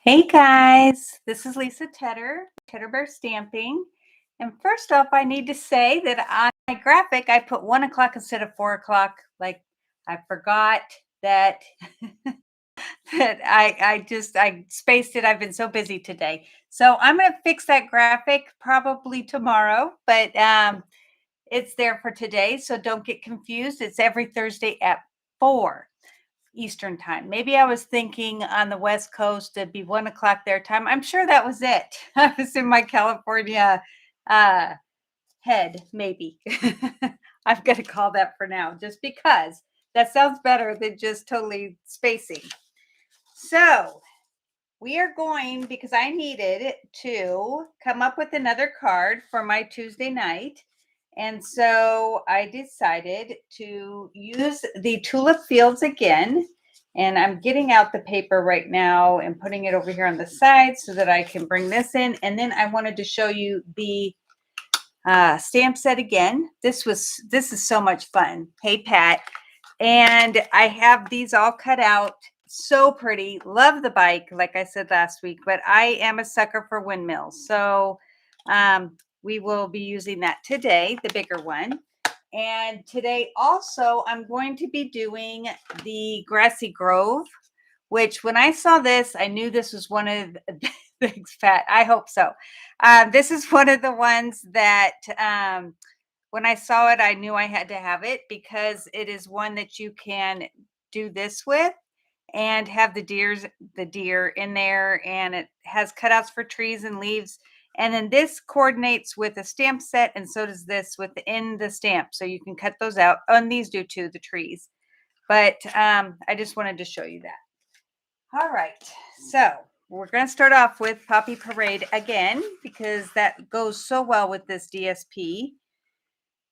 Hey guys, this is Lisa Tedder Bear Stamping. And first off, I need to say that on my graphic, I put 1 o'clock instead of 4 o'clock. Like I forgot that that I spaced it. I've been so busy today. So I'm gonna fix that graphic probably tomorrow, but it's there for today. So don't get confused. It's every Thursday at 4 Eastern time. Maybe I was thinking on the West Coast it'd be 1 o'clock their time. I'm sure that was it. I was in my California uh, head, maybe. I'm going to call that for now, just because that sounds better than just totally spacing. So we are going, because I needed to come up with another card for my Tuesday night. And so I decided to use the Tulip Fields again. And I'm getting out the paper right now and putting it over here on the side so that I can bring this in. And then I wanted to show you the stamp set again. This is so much fun. Hey, Pat. And I have these all cut out. So pretty. Love the bike, like I said last week, but I am a sucker for windmills. So we will be using that today, the bigger one. And today also, I'm going to be doing the Grassy Grove, which when I saw this, I knew this was one of the things, Pat. I hope so. This is one of the ones that when I saw it, I knew I had to have it because it is one that you can do this with and have the deer in there, and it has cutouts for trees and leaves. And then this coordinates with a stamp set, and so does this within the stamp. So you can cut those out, and these do too, the trees. But I just wanted to show you that. All right, so we're going to start off with Poppy Parade again because that goes so well with this DSP,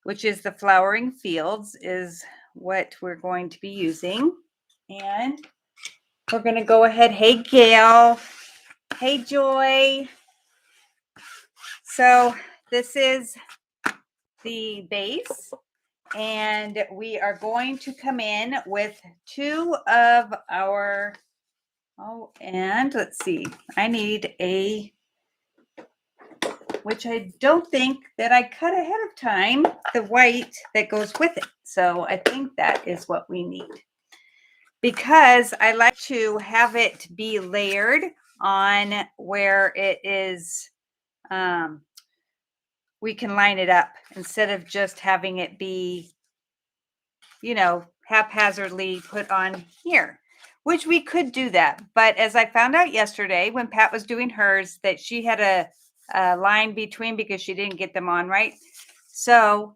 which is the Flowering Fields, is what we're going to be using. And we're going to go ahead. Hey, Gail. Hey, Joy. So this is the base, and we are going to come in with two of our, and let's see, I need which I don't think that I cut ahead of time, the white that goes with it. So I think that is what we need, because I like to have it be layered on where it is, we can line it up instead of just having it be, haphazardly put on here, which we could do that. But as I found out yesterday when Pat was doing hers, that she had a line between because she didn't get them on right. So,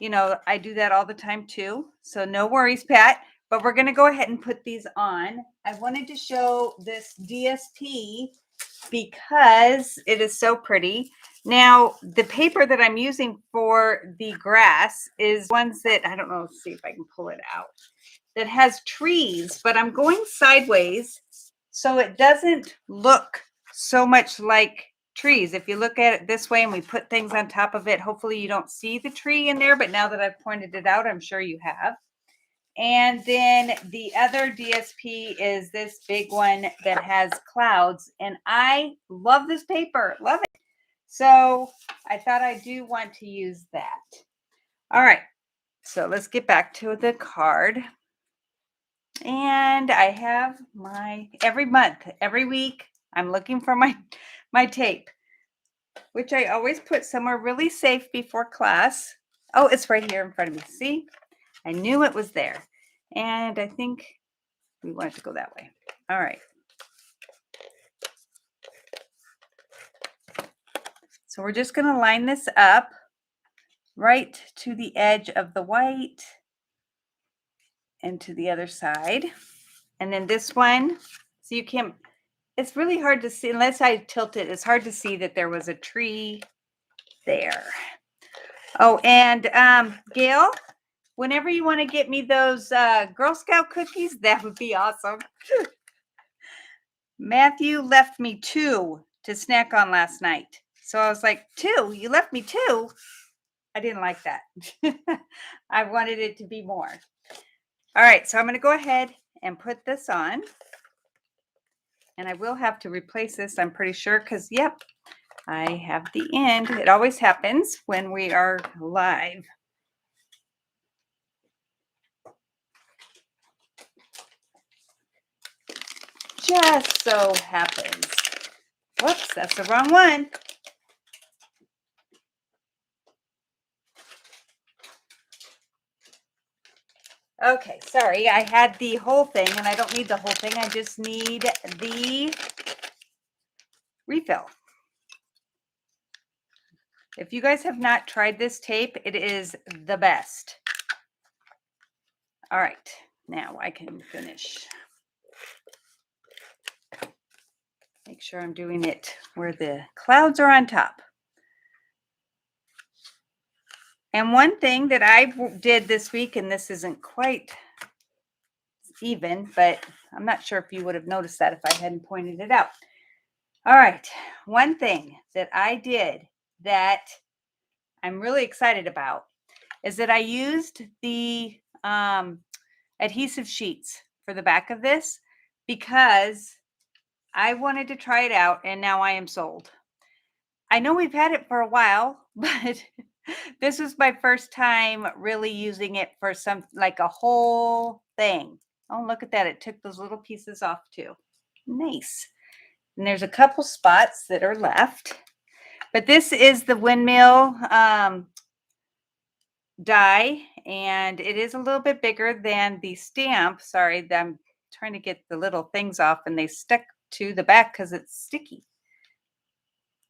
I do that all the time too. So no worries, Pat. But we're going to go ahead and put these on. I wanted to show this DSP because it is so pretty. Now, the paper that I'm using for the grass is ones that, I don't know, let's see if I can pull it out, that has trees, but I'm going sideways so it doesn't look so much like trees. If you look at it this way and we put things on top of it, hopefully you don't see the tree in there, but now that I've pointed it out, I'm sure you have. And then the other DSP is this big one that has clouds. And I love this paper. Love it. So I thought I do want to use that. All right. So let's get back to the card. And I have every month, every week, I'm looking for my tape, which I always put somewhere really safe before class. Oh, it's right here in front of me. See? I knew it was there. And I think we want it to go that way. All right. So we're just going to line this up right to the edge of the white and to the other side. And then this one, so you can't, it's really hard to see, unless I tilt it, it's hard to see that there was a tree there. Oh, and Gail, whenever you want to get me those Girl Scout cookies, that would be awesome. Matthew left me 2 to snack on last night. So I was like, 2? You left me 2? I didn't like that. I wanted it to be more. All right, so I'm going to go ahead and put this on. And I will have to replace this, I'm pretty sure, because, yep, I have the end. It always happens when we are live. Just so happens. Whoops, that's the wrong one. Okay, sorry, I had the whole thing, and I don't need the whole thing. I just need the refill. If you guys have not tried this tape, it is the best. All right, now I can finish. Make sure I'm doing it where the clouds are on top. And one thing that I did this week, and this isn't quite even, but I'm not sure if you would have noticed that if I hadn't pointed it out. All right, one thing that I did that I'm really excited about is that I used the adhesive sheets for the back of this because I wanted to try it out, and now I am sold. I know we've had it for a while, but this was my first time really using it for some, like a whole thing. Oh, look at that. It took those little pieces off too. Nice. And there's a couple spots that are left, but this is the windmill die, and it is a little bit bigger than the stamp. Sorry, I'm trying to get the little things off and they stuck to the back because it's sticky.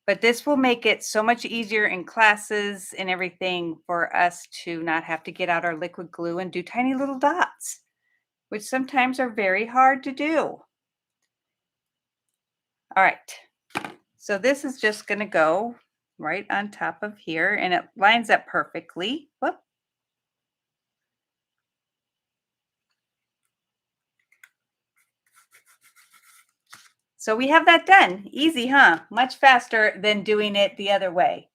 But this will make it so much easier in classes and everything for us to not have to get out our liquid glue and do tiny little dots, which sometimes are very hard to do. All right, so this is just going to go right on top of here, and it lines up perfectly. Whoop. So we have that done. Easy, huh? Much faster than doing it the other way.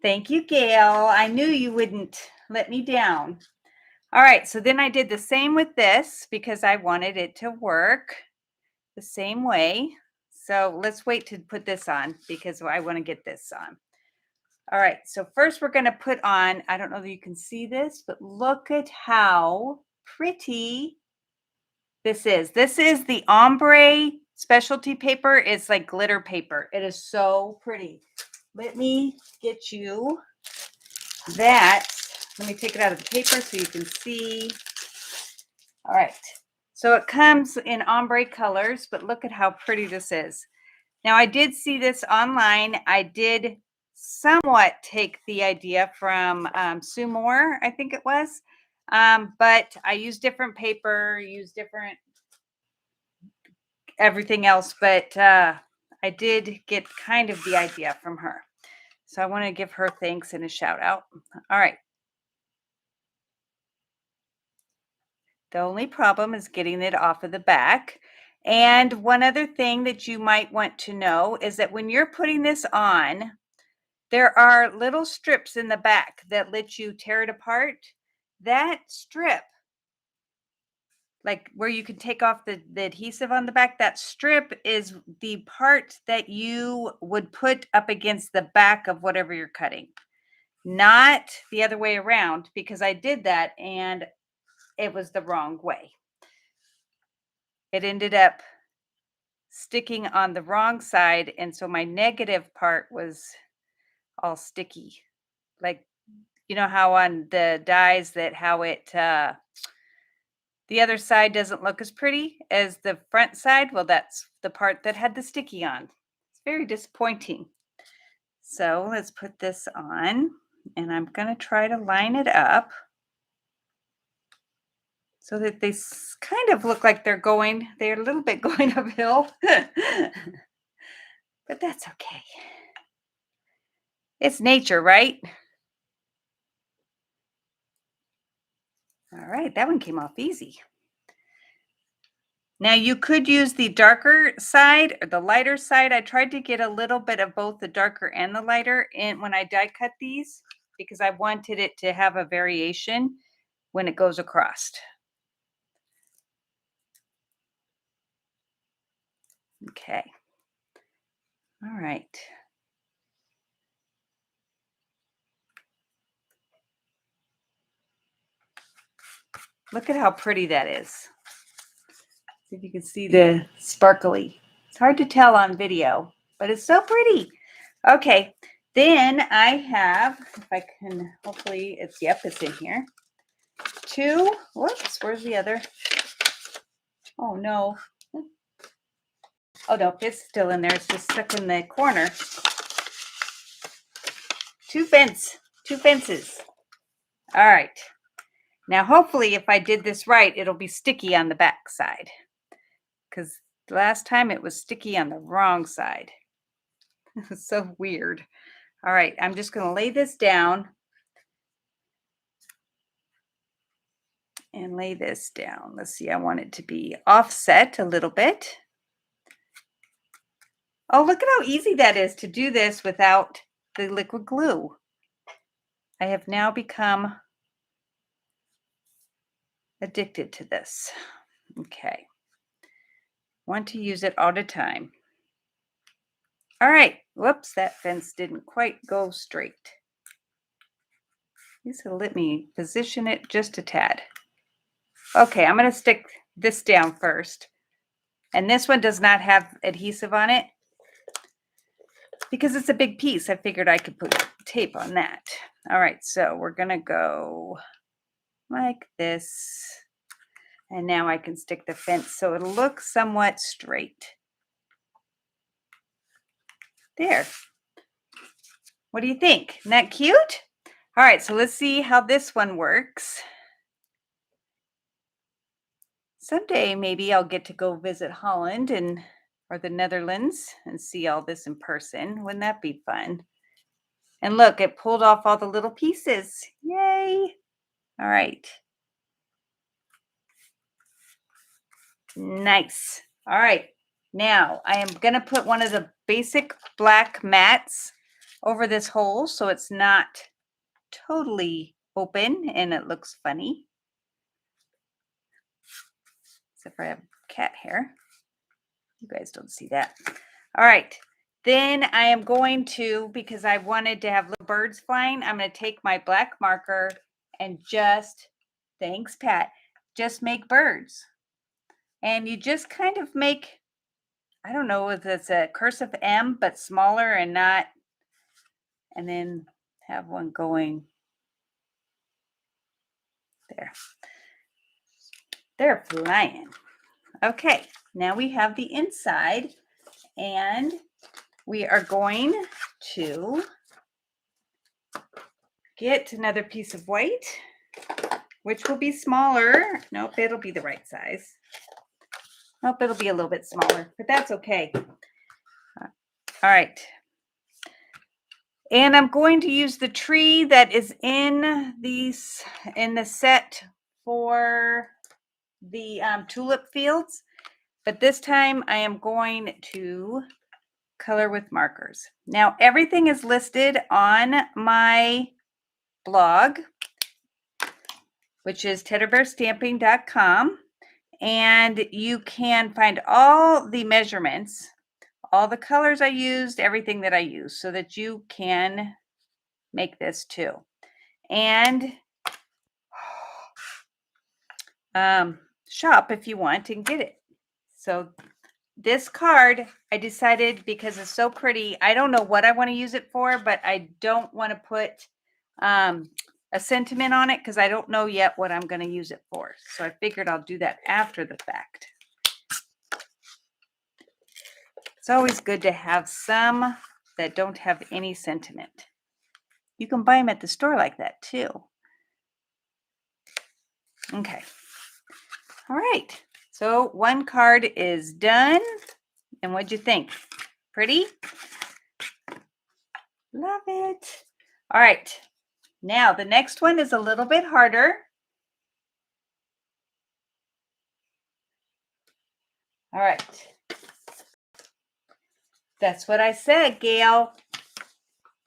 Thank you, Gail. I knew you wouldn't let me down. All right, so then I did the same with this because I wanted it to work the same way. So let's wait to put this on because I want to get this on. All right, so first we're going to put on, I don't know if you can see this, but look at how pretty this is. This is the Ombre specialty paper. It's like glitter paper. It is so pretty. Let me get you that. Let me take it out of the paper so you can see. All right. So it comes in ombre colors, but look at how pretty this is. Now, I did see this online. I did somewhat take the idea from Sue Moore, I think it was. But I used different paper, used different everything else, but I did get kind of the idea from her. So I want to give her thanks and a shout out. All right. The only problem is getting it off of the back. And one other thing that you might want to know is that when you're putting this on, there are little strips in the back that let you tear it apart. That strip, like where you can take off the adhesive on the back, that strip is the part that you would put up against the back of whatever you're cutting, not the other way around, because I did that and it was the wrong way. It ended up sticking on the wrong side, and so my negative part was all sticky. Like, you know how on the dies that how it the other side doesn't look as pretty as the front side? Well, that's the part that had the sticky on. It's very disappointing. So let's put this on, and I'm going to try to line it up so that they kind of look like they're a little bit going uphill, but that's okay. It's nature, right? All right, that one came off easy. Now you could use the darker side or the lighter side. I tried to get a little bit of both the darker and the lighter in when I die cut these because I wanted it to have a variation when it goes across. Okay. All right. Look at how pretty that is. See if you can see the sparkly. It's hard to tell on video, but it's so pretty. Okay, then I have, if I can, hopefully it's, yep, it's in here. Two, whoops, where's the other? Oh no. Oh no, it's still in there. It's just stuck in the corner. Two fences. All right. Now, hopefully, if I did this right, it'll be sticky on the back side. Because last time it was sticky on the wrong side. It was so weird. All right, I'm just going to lay this down. And lay this down. Let's see, I want it to be offset a little bit. Oh, look at how easy that is to do this without the liquid glue. I have now become addicted to this. Okay. Want to use it all the time. All right. Whoops, that fence didn't quite go straight. This will let me position it just a tad. Okay, I'm going to stick this down first. And this one does not have adhesive on it because it's a big piece. I figured I could put tape on that. All right, so we're going to go like this. And now I can stick the fence so it'll look somewhat straight. There. What do you think? Isn't that cute? All right, so let's see how this one works. Someday maybe I'll get to go visit Holland or the Netherlands and see all this in person. Wouldn't that be fun? And look, it pulled off all the little pieces. Yay. All right. Nice. All right. Now I am going to put one of the basic black mats over this hole so it's not totally open and it looks funny. Except for I have cat hair. You guys don't see that. All right. Then I am going to, because I wanted to have little birds flying, I'm going to take my black marker and just, thanks, Pat, just make birds. And you just kind of make, I don't know if it's a cursive M, but smaller and not, and then have one going there. They're flying. Okay, now we have the inside, and we are going to get another piece of white, which will be smaller. Nope, it'll be the right size. Nope, it'll be a little bit smaller, but that's okay. All right. And I'm going to use the tree that is in the set for the tulip fields, but this time I am going to color with markers. Now everything is listed on my blog, which is teddybearstamping.com, and you can find all the measurements, all the colors I used, everything that I used, so that you can make this too. And shop if you want and get it. So this card, I decided because it's so pretty, I don't know what I want to use it for, but I don't want to put a sentiment on it because I don't know yet what I'm going to use it for. So I figured I'll do that after the fact. It's always good to have some that don't have any sentiment. You can buy them at the store like that too. Okay. All right. So one card is done. And what'd you think? Pretty? Love it. All right. Now the next one is a little bit harder. All right. That's what I said, Gail.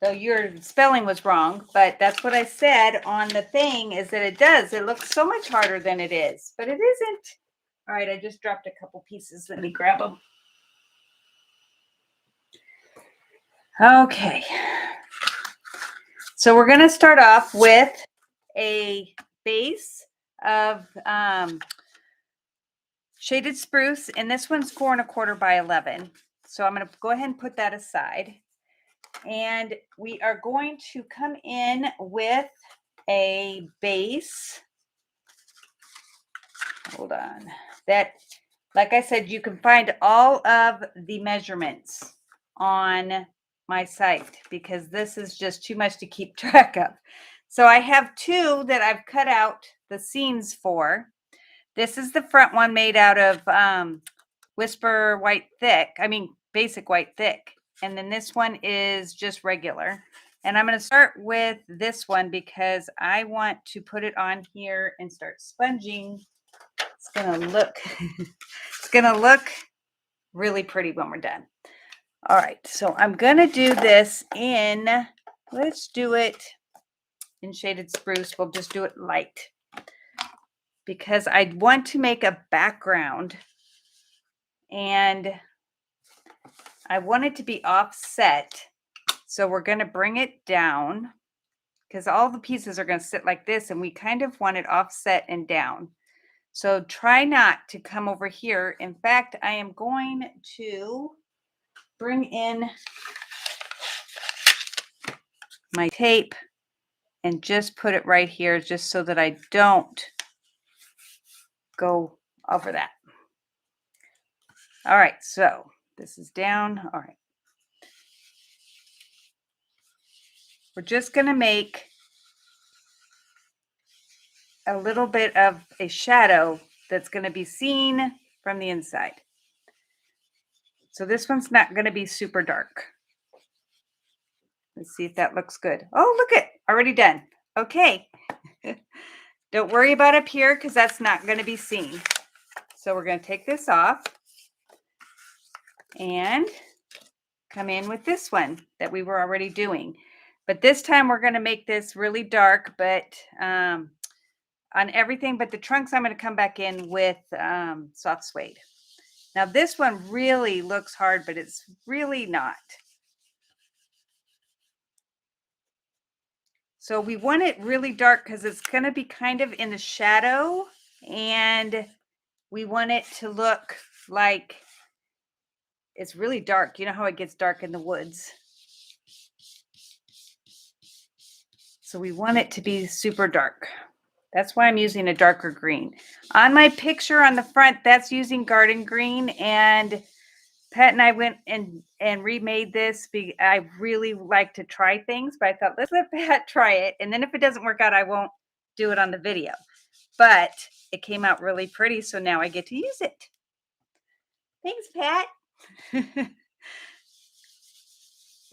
Though your spelling was wrong, but that's what I said on the thing is that it does. It looks so much harder than it is, but it isn't. All right, I just dropped a couple pieces. Let me grab them. Okay. So we're going to start off with a base of shaded spruce, and this one's 4 1/4 by 11. So I'm going to go ahead and put that aside. And we are going to come in with a base. Hold on. That, like I said, you can find all of the measurements on my site because this is just too much to keep track of. So I have 2 that I've cut out the seams for. This is the front one made out of Whisper White Thick. Basic White Thick. And then this one is just regular. And I'm going to start with this one because I want to put it on here and start sponging. It's going to look, it's going to look really pretty when we're done. All right. So I'm going to do this let's do it in shaded spruce. We'll just do it light because I want to make a background and I want it to be offset. So we're going to bring it down because all the pieces are going to sit like this and we kind of want it offset and down. So try not to come over here. In fact, I am going to bring in my tape and just put it right here just so that I don't go over that. All right, so this is down. All right. We're just going to make a little bit of a shadow that's going to be seen from the inside. So this one's not going to be super dark. Let's see if that looks good. Oh, look it, already done. Okay. Don't worry about up here because that's not going to be seen. So we're going to take this off and come in with this one that we were already doing. But this time we're going to make this really dark, but on everything but the trunks, I'm going to come back in with soft suede. Now this one really looks hard, but it's really not. So we want it really dark because it's going to be kind of in the shadow and we want it to look like it's really dark. You know how it gets dark in the woods. So we want it to be super dark. That's why I'm using a darker green. On my picture on the front, that's using garden green, and Pat and I went and remade this. I really like to try things, but I thought, let's let Pat try it. And then if it doesn't work out, I won't do it on the video. But it came out really pretty, so now I get to use it. Thanks, Pat.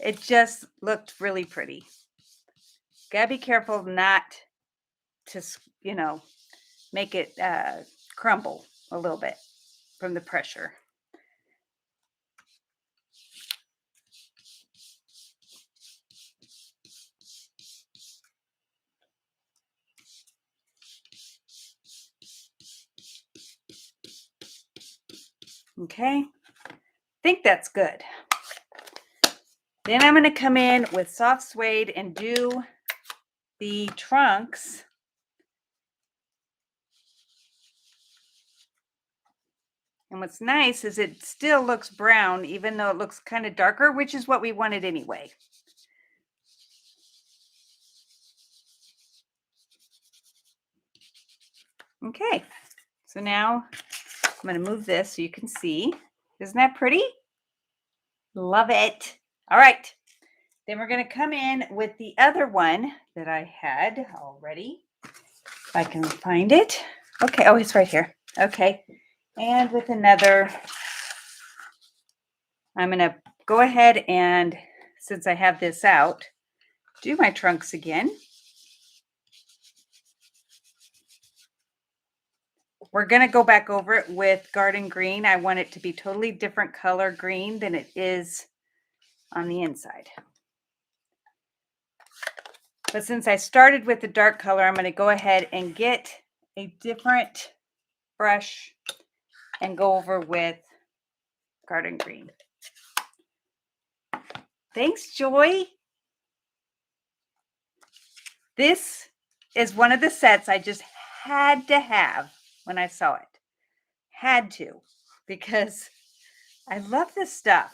It just looked really pretty. Gotta be careful not to, make it crumble a little bit from the pressure. Okay, I think that's good. Then I'm going to come in with soft suede and do the trunks. And what's nice is it still looks brown, even though it looks kind of darker, which is what we wanted anyway. Okay, so now I'm going to move this so you can see. Isn't that pretty? Love it. All right. Then we're going to come in with the other one that I had already. If I can find it. Okay. Oh, it's right here. Okay. And with another, I'm going to go ahead and, since I have this out, do my trunks again. We're going to go back over it with garden green. I want it to be totally different color green than it is on the inside. But since I started with the dark color, I'm going to go ahead and get a different brush and go over with garden green. Thanks, Joy. This is one of the sets I just had to have when I saw it. Had to, because I love this stuff.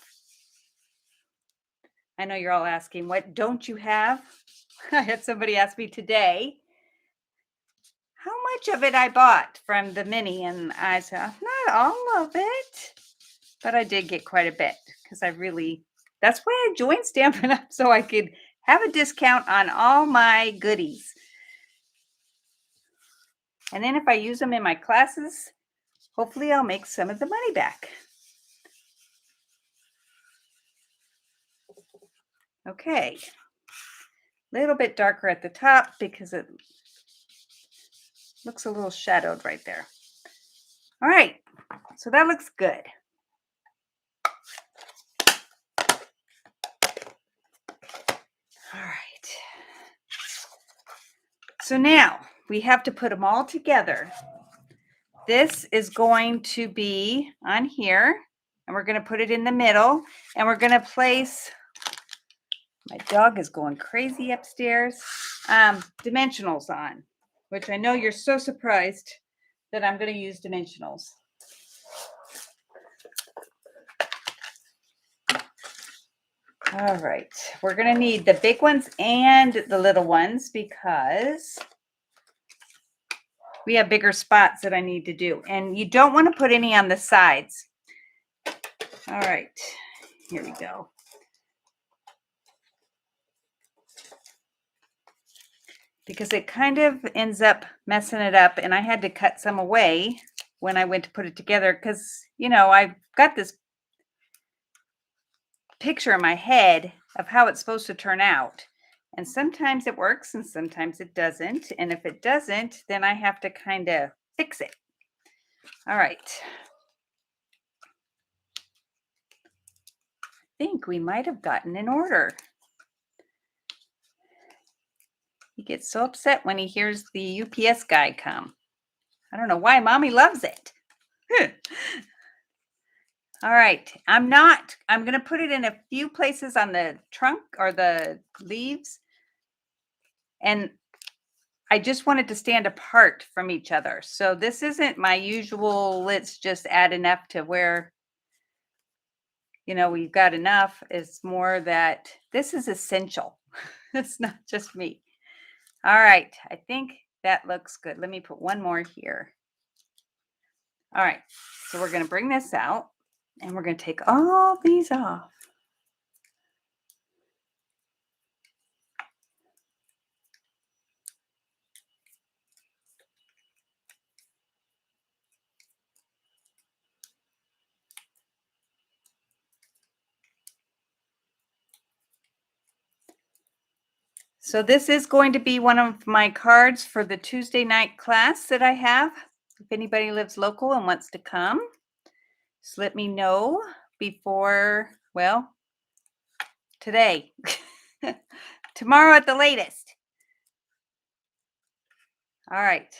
I know you're all asking, what don't you have? I had somebody ask me today how much of it I bought from the mini, and I said, not all of it, but I did get quite a bit because that's why I joined Stampin' Up, so I could have a discount on all my goodies. And then if I use them in my classes, hopefully I'll make some of the money back. Okay, a little bit darker at the top because it looks a little shadowed right there. All right, so that looks good. All right. So now we have to put them all together. This is going to be on here, and we're going to put it in the middle, and we're going to place, my dog is going crazy upstairs, dimensionals on, which I know you're so surprised that I'm going to use dimensionals. All right, we're going to need the big ones and the little ones because we have bigger spots that I need to do. And you don't want to put any on the sides. All right, here we go. Because it kind of ends up messing it up, and I had to cut some away when I went to put it together because, you know, I've got this picture in my head of how it's supposed to turn out. And sometimes it works and sometimes it doesn't. And if it doesn't, then I have to kind of fix it. All right. I think we might have gotten an order. He gets so upset when he hears the UPS guy come. I don't know why. Mommy loves it. All right. I'm going to put it in a few places on the trunk or the leaves. And I just wanted to stand apart from each other. So this isn't my usual, let's just add enough to where, you know, we've got enough. It's more that this is essential. It's not just me. All right. I think that looks good. Let me put one more here. All right. So we're going to bring this out and we're going to take all these off. So this is going to be one of my cards for the Tuesday night class that I have. If anybody lives local and wants to come, just let me know before, well, today, tomorrow at the latest. All right.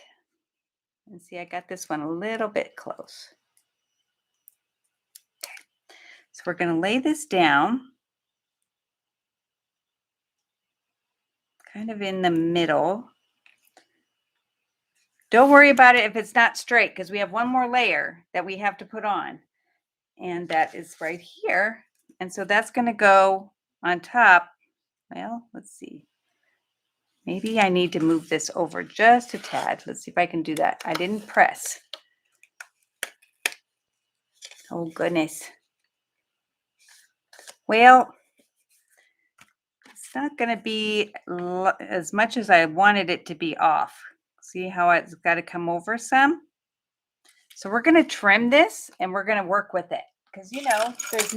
And see, I got this one a little bit close. Okay. So we're going to lay this down kind of in the middle. Don't worry about it if it's not straight because we have one more layer that we have to put on. And that is right here. And so that's going to go on top. Well, let's see. Maybe I need to move this over just a tad. Let's see if I can do that. I didn't press. Oh, goodness. Well, it's not going to be as much as I wanted it to be off. See how it's got to come over some? So we're going to trim this and we're going to work with it. Because, you know, there's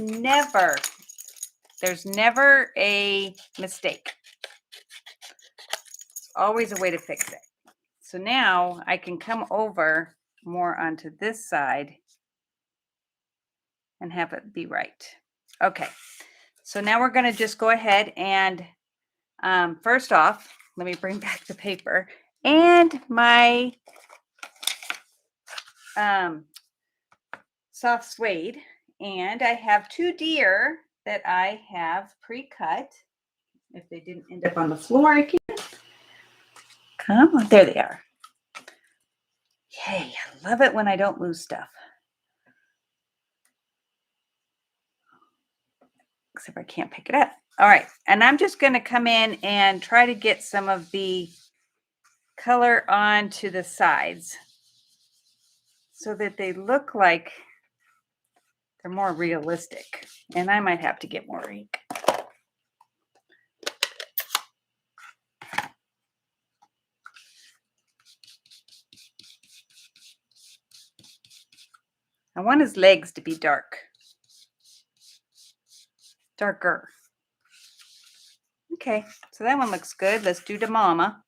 never a mistake. It's always a way to fix it. So now I can come over more onto this side and have it be right. Okay. So now we're going to just go ahead and first off, let me bring back the paper and my soft suede. And I have two deer that I have pre-cut. If they didn't end up on the floor again. Come on, there they are. Yay, I love it when I don't lose stuff. Except I can't pick it up. All right, and I'm just going to come in and try to get some of the color onto the sides so that they look like they're more realistic. And I might have to get more ink. I want his legs to be darker. Okay, so that one looks good. Let's do the mama.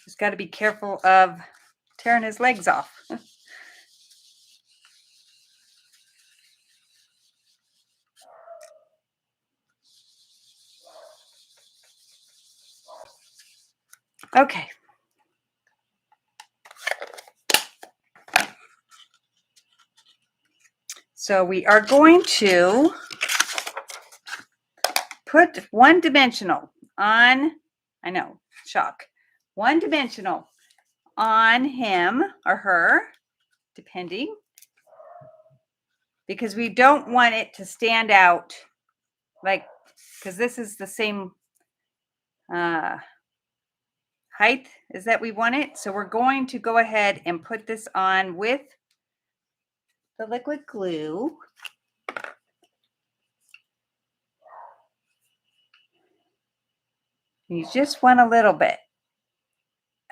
Just got to be careful of tearing his legs off. Okay. So we are going to put one dimensional on, I know, shock, one dimensional on him or her, depending, because we don't want it to stand out like, because this is the same height as that we want it. So we're going to go ahead and put this on with the liquid glue. You just want a little bit.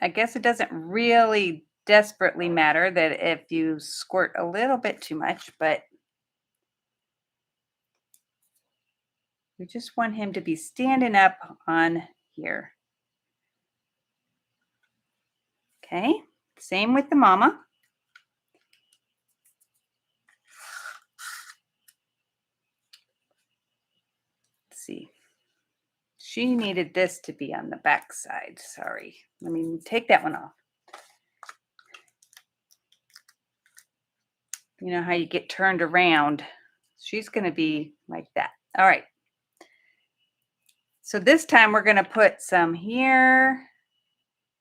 I guess it doesn't really desperately matter that if you squirt a little bit too much, but we just want him to be standing up on here. Okay, same with the mama. Let's see. She needed this to be on the back side. Sorry. Let me take that one off. You know how you get turned around. She's going to be like that. All right. So this time we're going to put some here,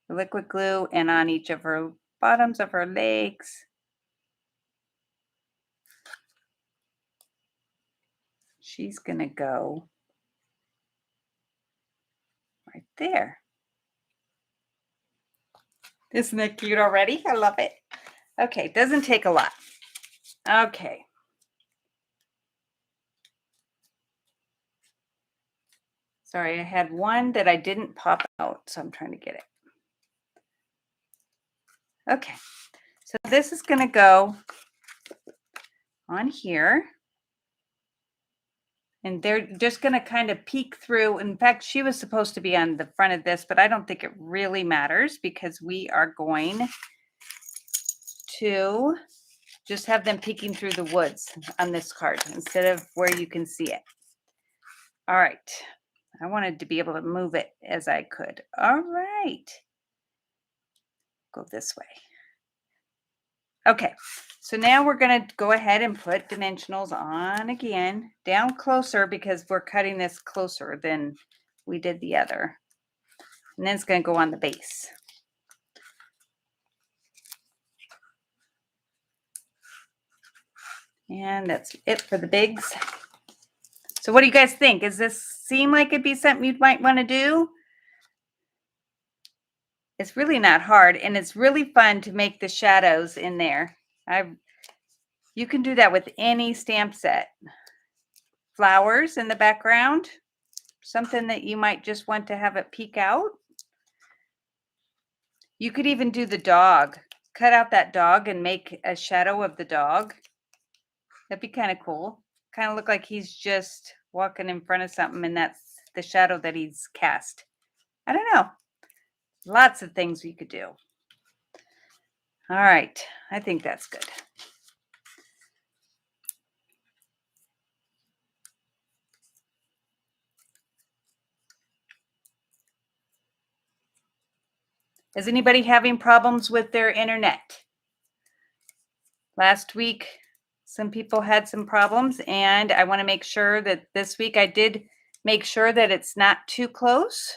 the liquid glue, and on each of her bottoms of her legs. She's going to go right there. Isn't it cute already? I love it. Okay, doesn't take a lot. Okay. Sorry, I had one that I didn't pop out, so I'm trying to get it. Okay, so this is going to go on here. And they're just going to kind of peek through. In fact, she was supposed to be on the front of this, but I don't think it really matters because we are going to just have them peeking through the woods on this card instead of where you can see it. All right. I wanted to be able to move it as I could. All right. Go this way. Okay. So now we're going to go ahead and put dimensionals on again, down closer because we're cutting this closer than we did the other. And then it's going to go on the base. And that's it for the bigs. So what do you guys think? Does this seem like it'd be something you might want to do? It's really not hard, and it's really fun to make the shadows in there. You can do that with any stamp set. Flowers in the background, something that you might just want to have it peek out. You could even do the dog. Cut out that dog and make a shadow of the dog. That'd be kind of cool. Kind of look like he's just walking in front of something and that's the shadow that he's cast. I don't know. Lots of things we could do. All right. I think that's good. Is anybody having problems with their internet? Last week, some people had some problems, and I want to make sure that this week I did make sure that it's not too close.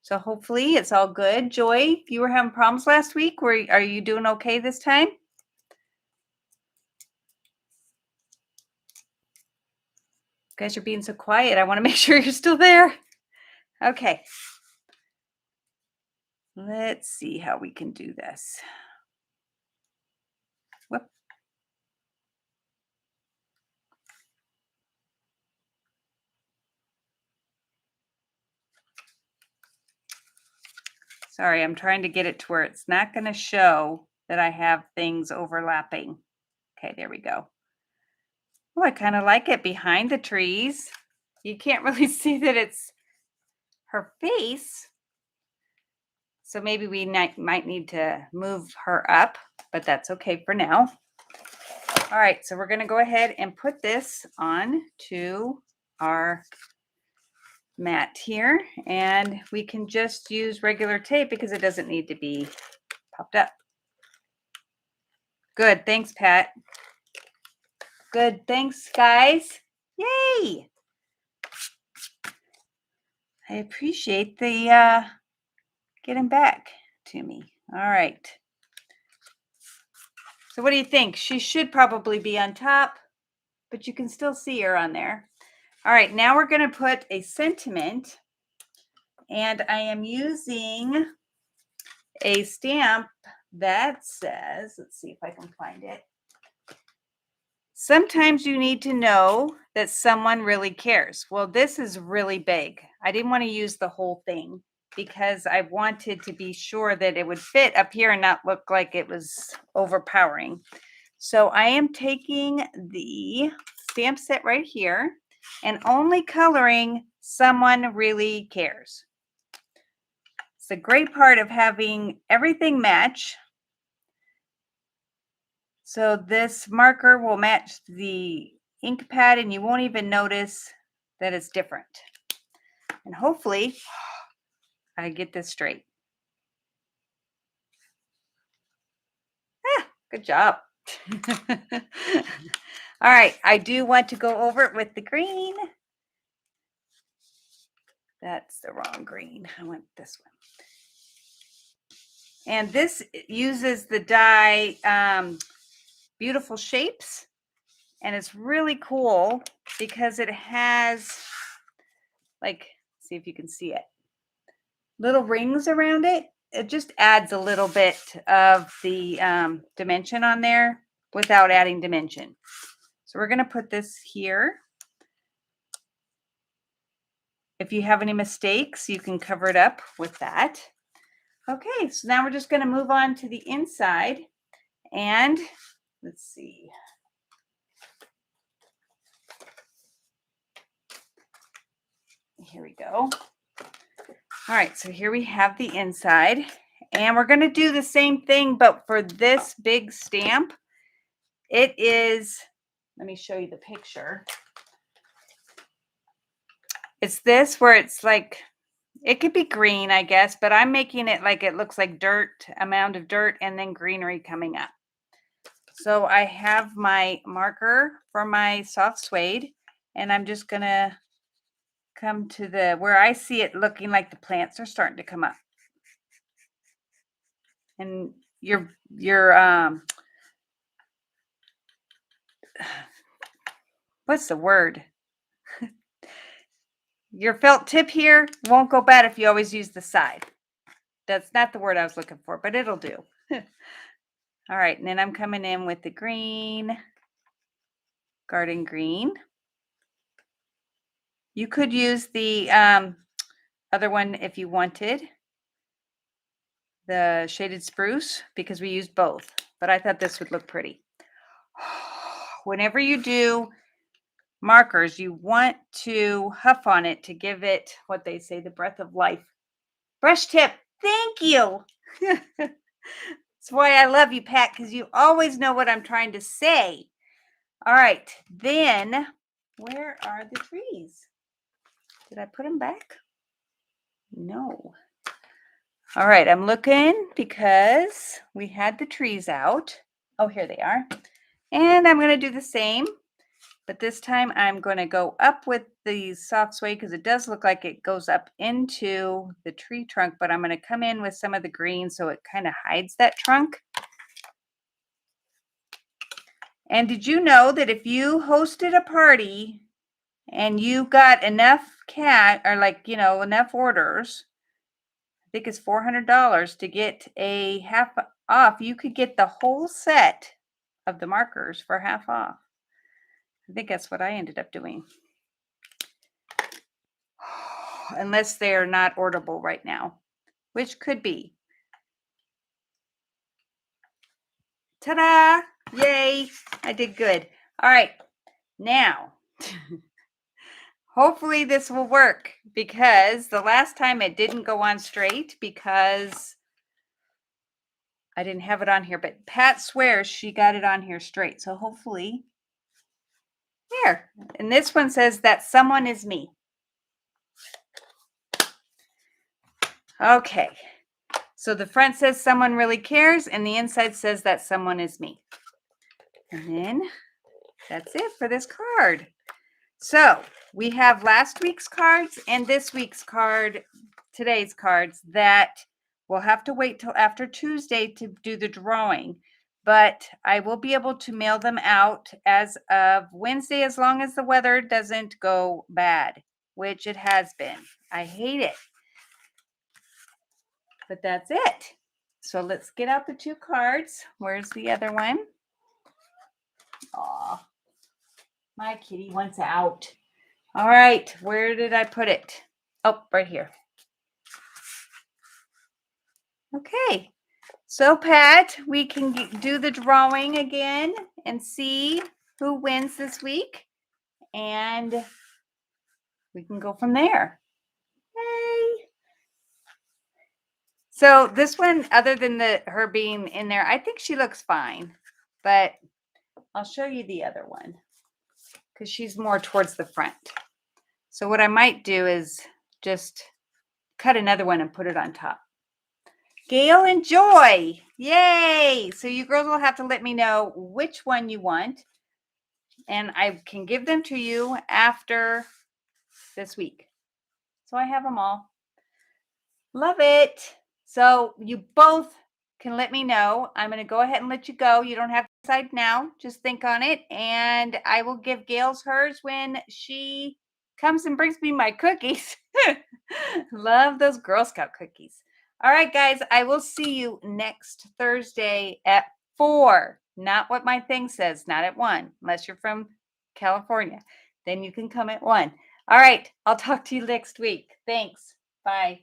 So hopefully it's all good. Joy, you were having problems last week. Are you doing okay this time? You guys are being so quiet. I want to make sure you're still there. Okay. Let's see how we can do this. Whoop. Sorry, I'm trying to get it to where it's not going to show that I have things overlapping. Okay, there we go. Oh, I kind of like it behind the trees. You can't really see that it's her face. So maybe we might need to move her up, but that's okay for now. All right, so we're going to go ahead and put this on to our mat here, and we can just use regular tape because it doesn't need to be popped up. Good, thanks, Pat. Good, thanks, guys. Yay! I appreciate the getting back to me. All right. So what do you think? She should probably be on top, but you can still see her on there. All right, now we're going to put a sentiment, and I am using a stamp that says, let's see if I can find it. Sometimes you need to know that someone really cares. Well, this is really big. I didn't want to use the whole thing because I wanted to be sure that it would fit up here and not look like it was overpowering. So I am taking the stamp set right here and only coloring someone really cares. It's a great part of having everything match. So this marker will match the ink pad and you won't even notice that it's different. And hopefully I get this straight. Good job. All right, I do want to go over it with the green. That's the wrong green. I want this one. And this uses the die Beautiful Shapes. And it's really cool because it has, like, see if you can see it, little rings around it. It just adds a little bit of the dimension on there without adding dimension. So we're going to put this here. If you have any mistakes, you can cover it up with that. Okay, so now we're just going to move on to the inside. And let's see. Here we go. All right, so here we have the inside. And we're going to do the same thing, but for this big stamp, it is, let me show you the picture. It's this where it's like, it could be green, I guess, but I'm making it like it looks like dirt, a mound of dirt, and then greenery coming up. So I have my marker for my soft suede, and I'm just going to come to the, where I see it looking like the plants are starting to come up. And your what's the word? Your felt tip here won't go bad if you always use the side. That's not the word I was looking for, but it'll do. All right, and then I'm coming in with the green, garden green. You could use the other one if you wanted, the shaded spruce, because we used both, but I thought this would look pretty. Whenever you do markers, you want to huff on it to give it what they say, the breath of life. Brush tip, thank you. That's why I love you, Pat, because you always know what I'm trying to say. All right, then where are the trees? Did I put them back? No. All right, I'm looking because we had the trees out. Oh, here they are. And I'm going to do the same, but this time I'm going to go up with the soft suede because it does look like it goes up into the tree trunk, but I'm going to come in with some of the green so it kind of hides that trunk. And did you know that if you hosted a party and you got enough enough orders, I think it's $400 to get a half off, you could get the whole set of the markers for half off. I think that's what I ended up doing. Unless they are not orderable right now, which could be. Ta-da! Yay! I did good. All right, now hopefully this will work because the last time it didn't go on straight because I didn't have it on here, but Pat swears she got it on here straight. So hopefully here. And this one says that someone is me. Okay. So the front says someone really cares and the inside says that someone is me. And then that's it for this card. So we have last week's cards and this week's card, today's cards, that we'll have to wait till after Tuesday to do the drawing. But I will be able to mail them out as of Wednesday as long as the weather doesn't go bad, which it has been. I hate it. But that's it. So let's get out the two cards. Where's the other one? Aw, my kitty wants out. All right, where did I put it? Oh, right here. Okay, so Pat, we can do the drawing again and see who wins this week. And we can go from there. Yay! So this one, other than her being in there, I think she looks fine. But I'll show you the other one because she's more towards the front. So what I might do is just cut another one and put it on top. Gail and Joy. Yay! So you girls will have to let me know which one you want. And I can give them to you after this week. So I have them all. Love it. So you both can let me know. I'm going to go ahead and let you go. You don't have to decide now. Just think on it. And I will give Gail's hers when she comes and brings me my cookies. Love those Girl Scout cookies. All right, guys, I will see you next Thursday at 4. Not what my thing says, not at 1, unless you're from California. Then you can come at 1. All right, I'll talk to you next week. Thanks. Bye.